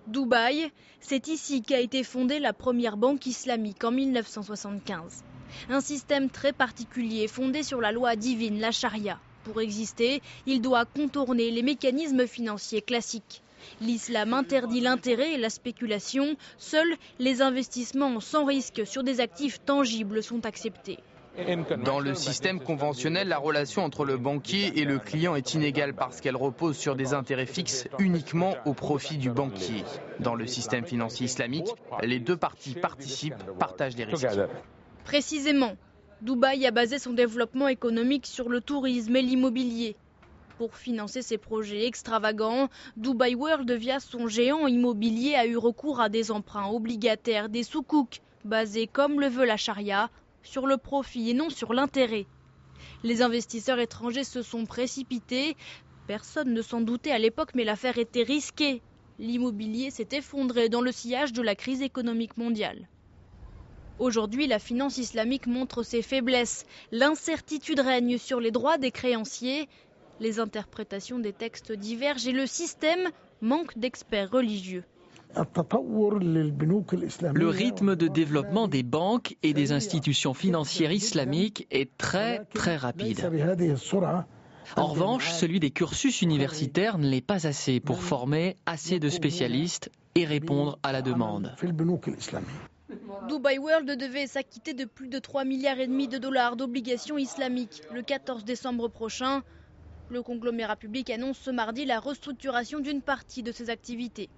Dubaï, c'est ici qu'a été fondée la première banque islamique en 1975. Un système très particulier fondé sur la loi divine, la charia. Pour exister, il doit contourner les mécanismes financiers classiques. L'islam interdit l'intérêt et la spéculation. Seuls les investissements sans risque sur des actifs tangibles sont acceptés. Dans le système conventionnel, la relation entre le banquier et le client est inégale parce qu'elle repose sur des intérêts fixes uniquement au profit du banquier. Dans le système financier islamique, les deux parties participent, partagent les risques. Précisément, Dubaï a basé son développement économique sur le tourisme et l'immobilier. Pour financer ses projets extravagants, Dubai World, via son géant immobilier, a eu recours à des emprunts obligataires, des soukouks, basés comme le veut la charia, sur le profit et non sur l'intérêt. Les investisseurs étrangers se sont précipités. Personne ne s'en doutait à l'époque, mais l'affaire était risquée. L'immobilier s'est effondré dans le sillage de la crise économique mondiale. Aujourd'hui, la finance islamique montre ses faiblesses. L'incertitude règne sur les droits des créanciers. Les interprétations des textes divergent et le système manque d'experts religieux. Le rythme de développement des banques et des institutions financières islamiques est très rapide. En revanche, celui des cursus universitaires ne l'est pas assez pour former assez de spécialistes et répondre à la demande. Dubai World devait s'acquitter de plus de 3,5 milliards de dollars d'obligations islamiques le 14 décembre prochain. Le conglomérat public annonce ce mardi la restructuration d'une partie de ses activités.